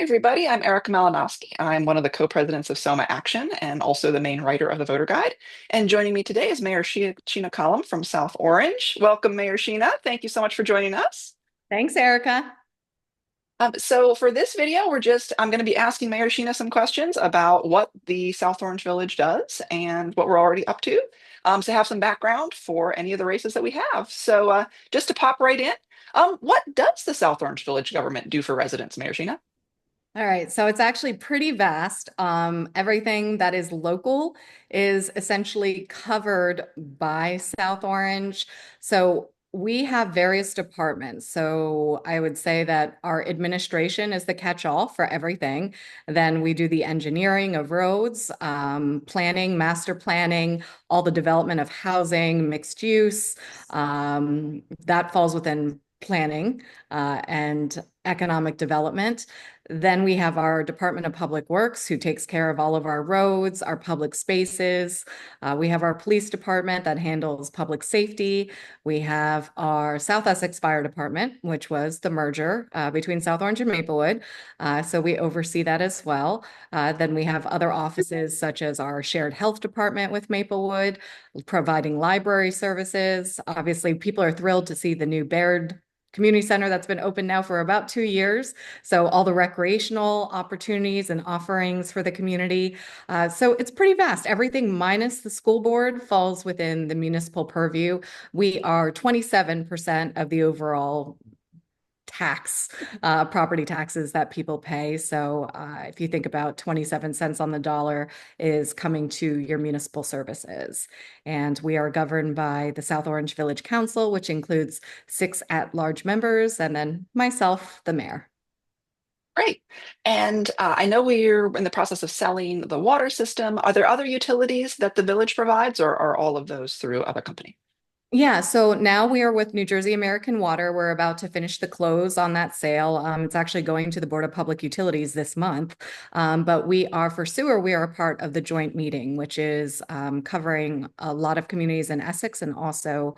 Hi, everybody. I'm Erica Malinowski. I'm one of the co-presidents of SOMA Action and also the main writer of the voter guide. And joining me today is Mayor Sheena Collum from South Orange. Welcome, Mayor Sheena. Thank you so much for joining us. Thanks, Erica. So for this video, I'm going to be asking Mayor Sheena some questions about what the South Orange Village does and what we're already up to have some background for any of the races that we have. So just to pop right in, what does the South Orange Village government do for residents, Mayor Sheena? All right, so it's actually pretty vast. Everything that is local is essentially covered by South Orange. So we have various departments. So I would say that our administration is the catch-all for everything. Then we do the engineering of roads, planning, master planning, all the development of housing, mixed use. That falls within planning and economic development. Then we have our Department of Public Works, who takes care of all of our roads, our public spaces. We have our police department that handles public safety. We have our South Essex Fire Department, which was the merger between South Orange and Maplewood. So we oversee that as well. Then we have other offices such as our shared health department with Maplewood, providing library services. Obviously, people are thrilled to see the new Baird Community Center that's been open now for about 2 years. So all the recreational opportunities and offerings for the community. So it's pretty vast. Everything minus the school board falls within the municipal purview. We are 27% of the overall property taxes that people pay. So if you think about 27 cents on the dollar is coming to your municipal services. And we are governed by the South Orange Village Council, which includes 6 at-large members, and then myself, the mayor. Great. And I know we're in the process of selling the water system. Are there other utilities that the village provides, or are all of those through other company? Yeah, so now we are with New Jersey American Water. We're about to finish the close on that sale. It's actually going to the Board of Public Utilities this month. But we are for sewer, we are a part of the joint meeting, which is covering a lot of communities in Essex and also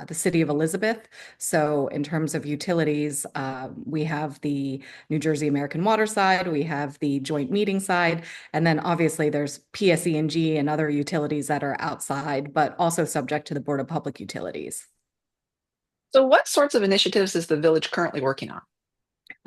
the city of Elizabeth. So in terms of utilities, we have the New Jersey American Water side, we have the joint meeting side, and then obviously there's PSE&G and other utilities that are outside, but also subject to the Board of Public Utilities. So what sorts of initiatives is the village currently working on?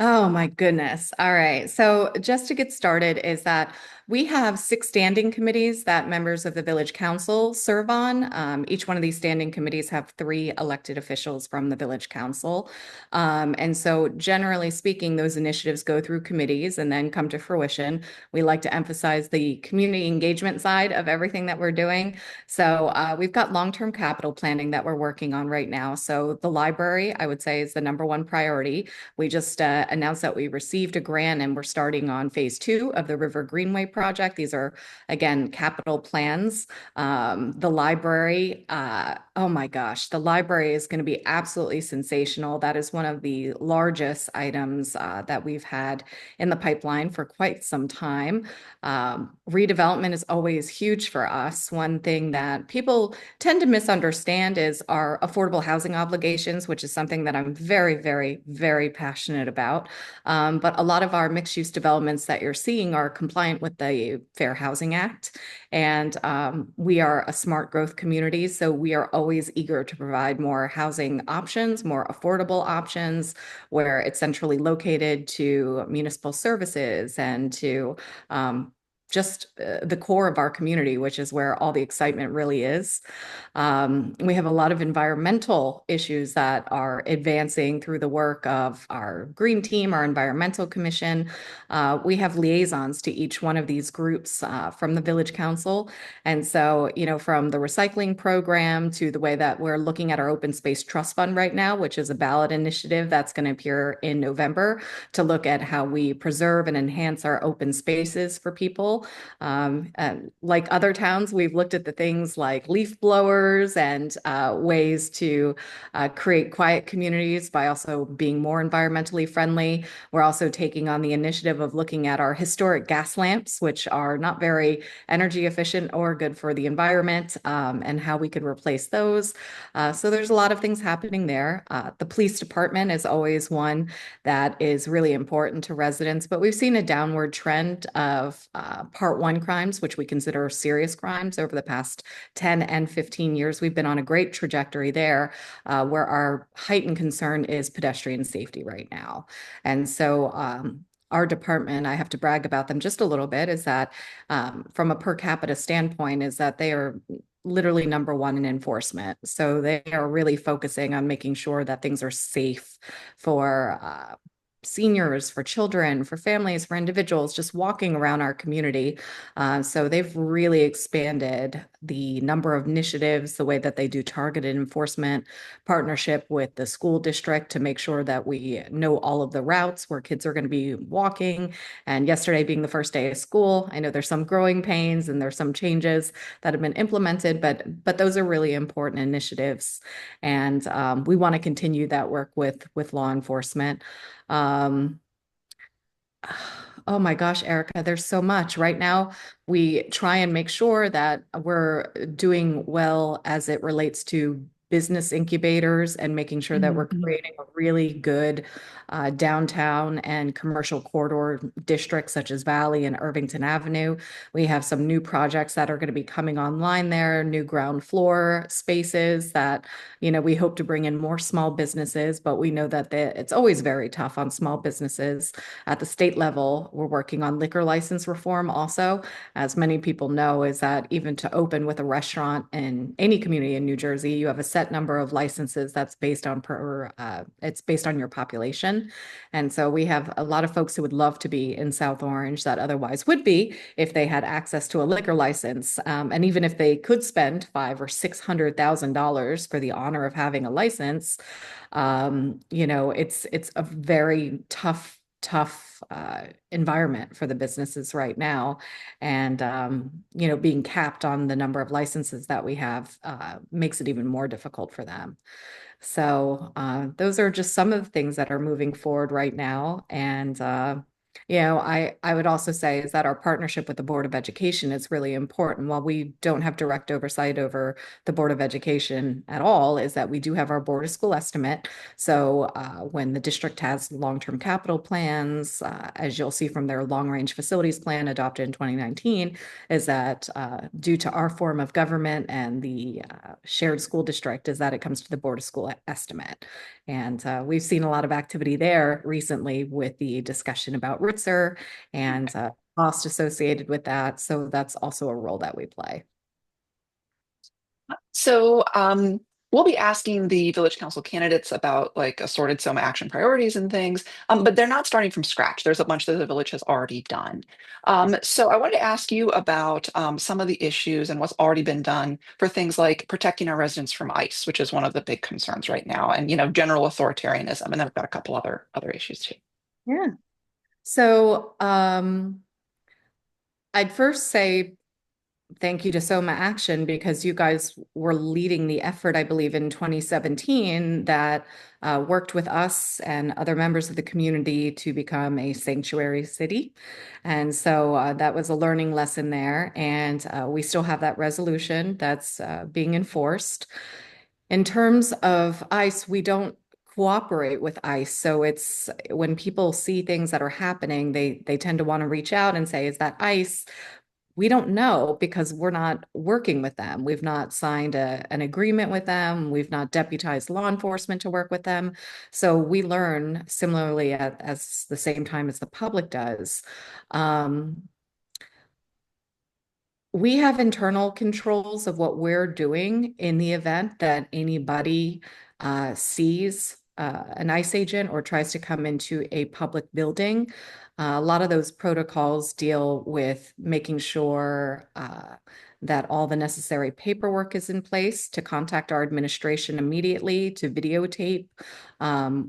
Oh my goodness. All right. So just to get started is that we have 6 standing committees that members of the village council serve on. Each one of these standing committees have 3 elected officials from the village council. And so generally speaking, those initiatives go through committees and then come to fruition. We like to emphasize the community engagement side of everything that we're doing. So we've got long-term capital planning that we're working on right now. So the library, I would say, is the #1 priority. We just announced that we received a grant and we're starting on phase 2 of the River Greenway project. These are, again, capital plans. The library, oh my gosh, the library is going to be absolutely sensational. That is one of the largest items that we've had in the pipeline for quite some time. Redevelopment is always huge for us. One thing that people tend to misunderstand is our affordable housing obligations, which is something that I'm very, very, very passionate about. But a lot of our mixed use developments that you're seeing are compliant with the Fair Housing Act. And we are a smart growth community, so we are always eager to provide more housing options, more affordable options, where it's centrally located to municipal services and to just the core of our community, which is where all the excitement really is. We have a lot of environmental issues that are advancing through the work of our Green Team, our Environmental Commission. We have liaisons to each one of these groups from the Village Council. And so, from the recycling program to the way that we're looking at our Open Space Trust Fund right now, which is a ballot initiative that's going to appear in November to look at how we preserve and enhance our open spaces for people. people. Like other towns, we've looked at the things like leaf blowers and ways to create quiet communities by also being more environmentally friendly. We're also taking on the initiative of looking at our historic gas lamps, which are not very energy efficient or good for the environment, and how we could replace those. So there's a lot of things happening there. The police department is always one that is really important to residents, but we've seen a downward trend of Part 1 crimes, which we consider serious crimes over the past 10 and 15 years. We've been on a great trajectory there, where our heightened concern is pedestrian safety right now. And so our department, I have to brag about them just a little bit, is that from a per capita standpoint, is that they are literally number one in enforcement. So they are really focusing on making sure that things are safe for seniors, for children, for families, for individuals just walking around our community. So they've really expanded the number of initiatives, the way that they do targeted enforcement, partnership with the school district to make sure that we know all of the routes where kids are going to be walking. And yesterday being the first day of school, I know there's some growing pains and there's some changes that have been implemented, but those are really important initiatives. And we want to continue that work with law enforcement. Um, oh my gosh, Erica, there's so much. Right now, we try and make sure that we're doing well as it relates to business incubators and making sure that we're Mhm. creating a really good downtown and commercial corridor districts such as Valley and Irvington Avenue. We have some new projects that are going to be coming online there, new ground floor spaces that, we hope to bring in more small businesses, but we know that it's always very tough on small businesses. At the state level, we're working on liquor license reform also. As many people know, is that even to open with a restaurant in any community in New Jersey, you have a set number of licenses that's based on it's based on your population. And so we have a lot of folks who would love to be in South Orange that otherwise would be if they had access to a liquor license. And even if they could spend $500,000 or $600,000 for the honor of having a license, it's a very tough environment for the businesses right now. And, being capped on the number of licenses that we have makes it even more difficult for them. So those are just some of the things that are moving forward right now. And I would also say is that our partnership with the Board of Education is really important. While we don't have direct oversight over the Board of Education at all, is that we do have our Board of School estimate. So when the district has long-term capital plans, as you'll see from their long-range facilities plan adopted in 2019, is that due to our form of government and the shared school district, is that it comes to the Board of School estimate. And we've seen a lot of activity there recently with the discussion about Ritzer and cost associated with that. So that's also a role that we play. So, we'll be asking the village council candidates about like assorted SOMA action priorities and things, but they're not starting from scratch. There's a bunch that the village has already done. So I wanted to ask you about some of the issues and what's already been done for things like protecting our residents from ICE, which is one of the big concerns right now, and general authoritarianism. And then I've got a couple other issues too. Yeah. So I'd first say thank you to SOMA Action because you guys were leading the effort, I believe, in 2017 that worked with us and other members of the community to become a sanctuary city. And so that was a learning lesson there. And we still have that resolution that's being enforced. In terms of ICE, we don't cooperate with ICE. So it's when people see things that are happening, they tend to want to reach out and say, is that ICE? We don't know because we're not working with them. We've not signed an agreement with them. We've not deputized law enforcement to work with them. So we learn similarly as the same time as the public does. We have internal controls of what we're doing in the event that anybody sees an ICE agent or tries to come into a public building, a lot of those protocols deal with making sure that all the necessary paperwork is in place to contact our administration immediately to videotape.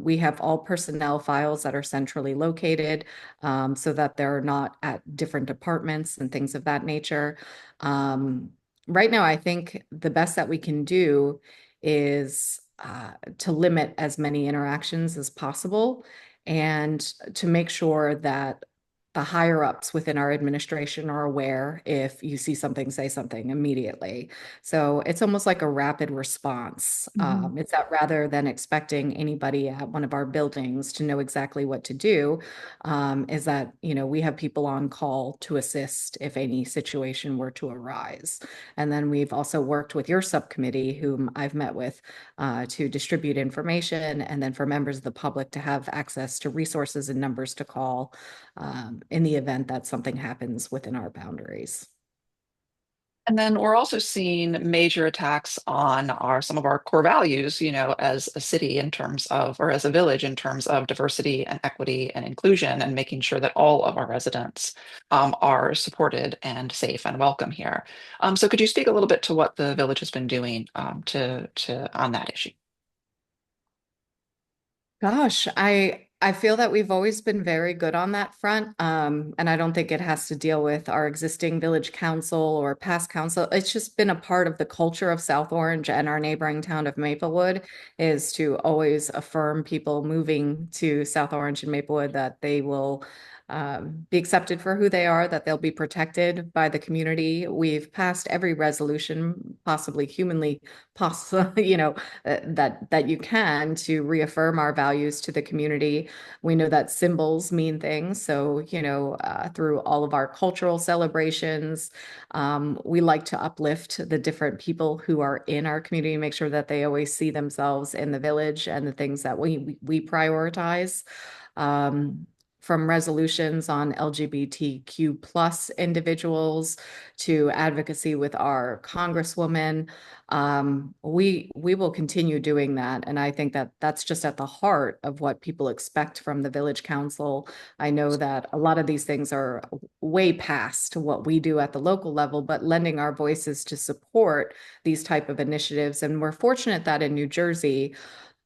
We have all personnel files that are centrally located so that they're not at different departments and things of that nature. Um, right now, I think the best that we can do is to limit as many interactions as possible and to make sure that the higher ups within our administration are aware if you see something, say something immediately. So it's almost like a rapid response. Mhm. It's that rather than expecting anybody at one of our buildings to know exactly what to do, is that, we have people on call to assist if any situation were to arise. And then we've also worked with your subcommittee, whom I've met with, to distribute information and then for members of the public to have access to resources and numbers to call in the event that something happens within our boundaries. And then we're also seeing major attacks on some of our core values, as a city in terms of, or as a village in terms of diversity and equity and inclusion, and making sure that all of our residents are supported and safe and welcome here. So could you speak a little bit to what the village has been doing to on that issue? Gosh, I feel that we've always been very good on that front. And I don't think it has to deal with our existing village council or past council. It's just been a part of the culture of South Orange and our neighboring town of Maplewood is to always affirm people moving to South Orange and Maplewood that they will be accepted for who they are, that they'll be protected by the community. We've passed every resolution possibly humanly possible, that you can to reaffirm our values to the community. We know that symbols mean things. So, through all of our cultural celebrations, we like to uplift the different people who are in our community, make sure that they always see themselves in the village and the things that we prioritize. Um, from resolutions on LGBTQ plus individuals to advocacy with our congresswoman, we will continue doing that, and I think that that's just at the heart of what people expect from the village council. I know that a lot of these things are way past what we do at the local level, but lending our voices to support these type of initiatives, and we're fortunate that in New Jersey.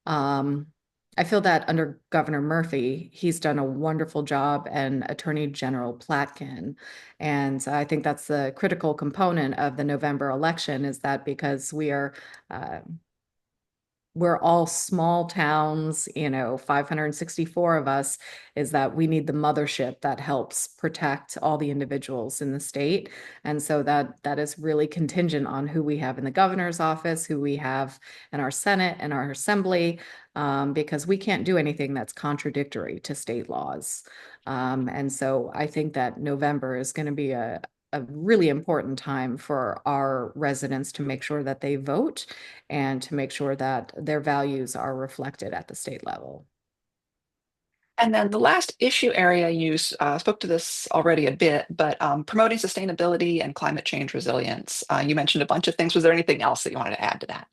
Um, I feel that under Governor Murphy, he's done a wonderful job, and Attorney General Platkin. And I think that's the critical component of the November election is that because uh, we're all small towns, 564 of us, is that we need the mothership that helps protect all the individuals in the state. And so that is really contingent on who we have in the governor's office, who we have in our Senate and our assembly, because we can't do anything that's contradictory to state laws. And so I think that November is going to be a really important time for our residents to make sure that they vote and to make sure that their values are reflected at the state level. And then the last issue area, you spoke to this already a bit, but promoting sustainability and climate change resilience. You mentioned a bunch of things. Was there anything else that you wanted to add to that?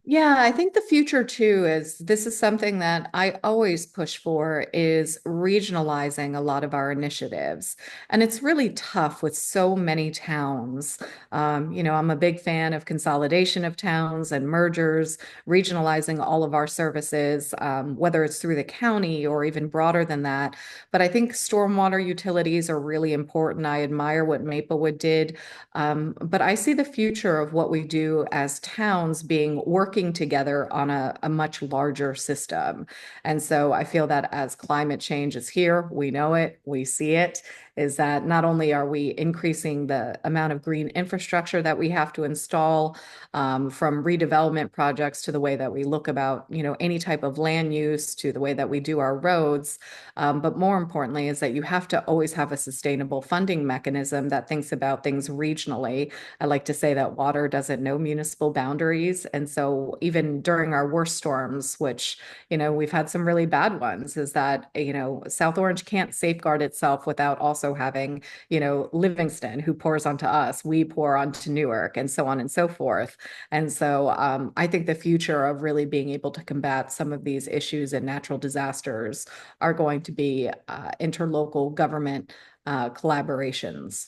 Yeah, I think the future too is this is something that I always push for is regionalizing a lot of our initiatives. And it's really tough with so many towns. I'm a big fan of consolidation of towns and mergers, regionalizing all of our services, whether it's through the county or even broader than that. But I think stormwater utilities are really important. I admire what Maplewood did. But I see the future of what we do as towns being working together on a much larger system. And so I feel that as climate change is here, we know it, we see it, is that not only are we increasing the amount of green infrastructure that we have to install, from redevelopment projects to the way that we look about, any type of land use to the way that we do our roads. But more importantly is that you have to always have a sustainable funding mechanism that thinks about things regionally. I like to say that water doesn't know municipal boundaries. And so even during our worst storms, which, we've had some really bad ones, is that, South Orange can't safeguard itself without also also having, Livingston who pours onto us, we pour onto Newark, and so on and so forth. And so I think the future of really being able to combat some of these issues and natural disasters are going to be interlocal government collaborations.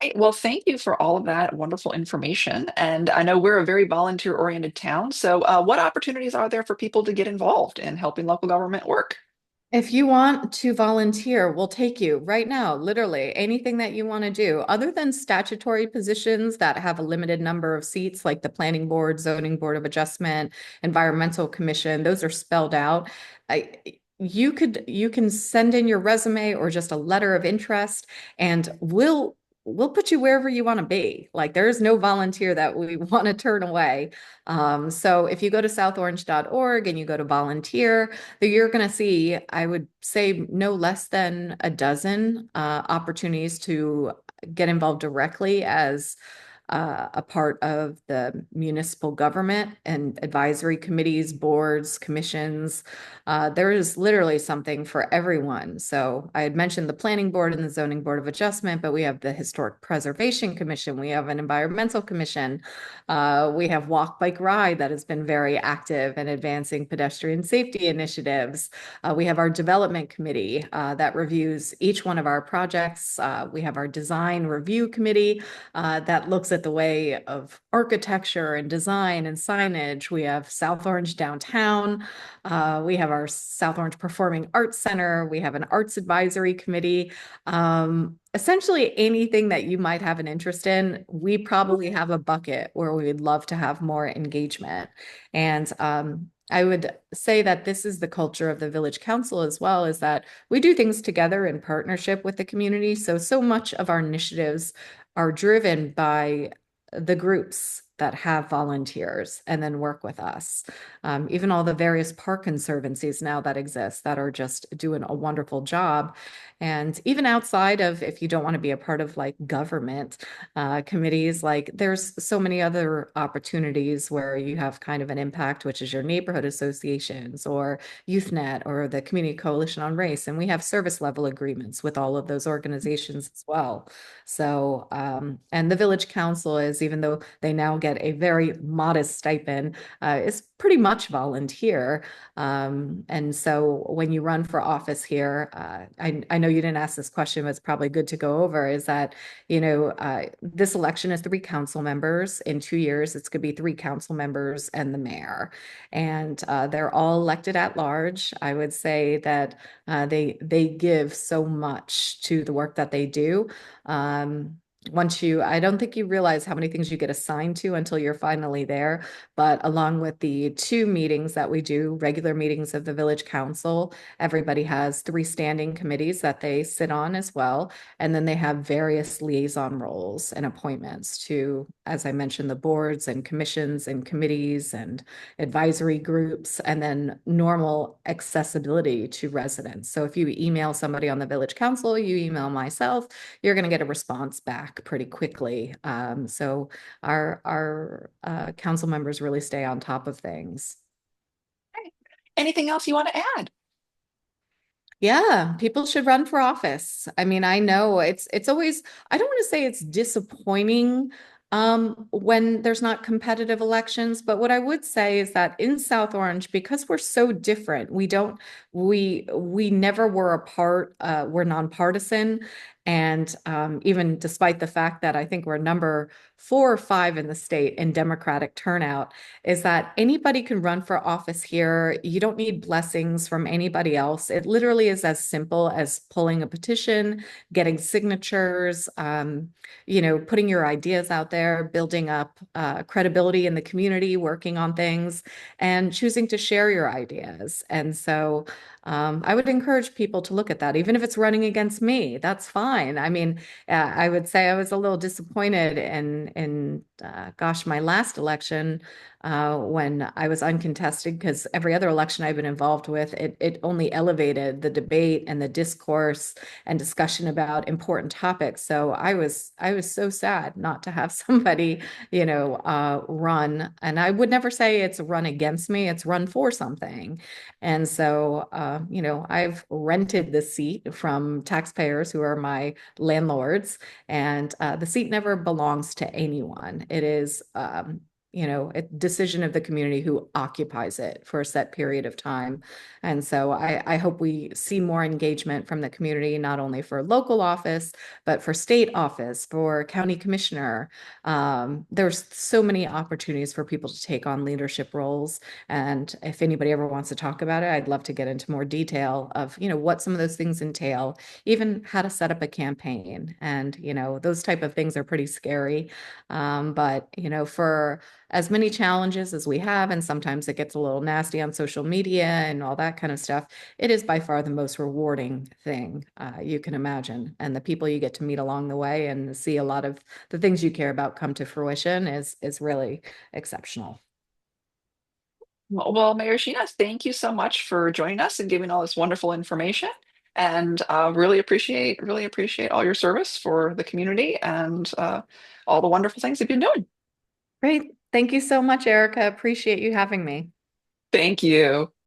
Great. Well, thank you for all of that wonderful information. And I know we're a very volunteer-oriented town. So, what opportunities are there for people to get involved in helping local government work? If you want to volunteer, we'll take you right now, literally anything that you want to do, other than statutory positions that have a limited number of seats, like the Planning Board, Zoning Board of Adjustment, Environmental Commission, those are spelled out. I, you can send in your resume or just a letter of interest, and we'll put you wherever you want to be. Like there is no volunteer that we want to turn away. So if you go to southorange.org and you go to volunteer, you're going to see, I would say, no less than a dozen opportunities to get involved directly as a part of the municipal government and advisory committees, boards, commissions. There is literally something for everyone. So I had mentioned the Planning Board and the Zoning Board of Adjustment, but we have the Historic Preservation Commission, we have an Environmental Commission, we have Walk, Bike, Ride that has been very active in advancing pedestrian safety initiatives. We have our Development Committee that reviews each one of our projects. We have our Design Review Committee that looks at the way of architecture and design and signage. We have South Orange Downtown. We have our South Orange Performing Arts Center. We have an Arts Advisory Committee. Essentially anything that you might have an interest in, we probably have a bucket where we would love to have more engagement. And I would say that this is the culture of the Village Council as well, is that we do things together in partnership with the community. So much of our initiatives are driven by the groups that have volunteers and then work with us. Even all the various park conservancies now that exist that are just doing a wonderful job. And even outside of, if you don't want to be a part of like government committees, like there's so many other opportunities where you have kind of an impact, which is your neighborhood associations or YouthNet or the Community Coalition on Race. And we have service level agreements with all of those organizations as well. So, and the Village Council is, even though they now get a very modest stipend, is pretty much volunteer. And so when you run for office here, I know you didn't ask this question, but it's probably good to go over, is that, this election is 3 council members. In 2 years, it's going to be 3 council members and the mayor. And they're all elected at large. I would say that they give so much to the work that they do. I don't think you realize how many things you get assigned to until you're finally there. But along with the 2 meetings that we do, regular meetings of the Village Council, everybody has 3 standing committees that they sit on as well. And then they have various liaison roles and appointments to, as I mentioned, the boards and commissions and committees and advisory groups, and then normal accessibility to residents. So if you email somebody on the Village Council, you email myself, you're going to get a response back pretty quickly. So our council members really stay on top of things. Okay. Anything else you want to add? Yeah, people should run for office. I mean, I know it's always, I don't want to say it's disappointing when there's not competitive elections, but what I would say is that in South Orange, because we're so different, we never were a part, we're nonpartisan. And even despite the fact that I think we're number 4 or 5 in the state in Democratic turnout, is that anybody can run for office here. You don't need blessings from anybody else. It literally is as simple as pulling a petition, getting signatures, putting your ideas out there, building up credibility in the community, working on things, and choosing to share your ideas. And so I would encourage people to look at that, even if it's running against me, that's fine. I mean, I would say I was a little disappointed in gosh, my last election, when I was uncontested, because every other election I've been involved with, it only elevated the debate and the discourse and discussion about important topics. So I was so sad not to have somebody, run. And I would never say it's run against me, it's run for something. And so, I've rented the seat from taxpayers who are my landlords, and the seat never belongs to anyone. It is, a decision of the community who occupies it for a set period of time. And so I hope we see more engagement from the community, not only for local office, but for state office, for county commissioner. There's so many opportunities for people to take on leadership roles. And if anybody ever wants to talk about it, I'd love to get into more detail of, what some of those things entail, even how to set up a campaign. And, those type of things are pretty scary. But, for as many challenges as we have, and sometimes it gets a little nasty on social media and all that kind of stuff, it is by far the most rewarding thing you can imagine. And the people you get to meet along the way and see a lot of the things you care about come to fruition is really exceptional. Well, Mayor Sheena, thank you so much for joining us and giving all this wonderful information. And really appreciate all your service for the community and all the wonderful things you've been doing. Great. Thank you so much, Erica. Appreciate you having me. Thank you.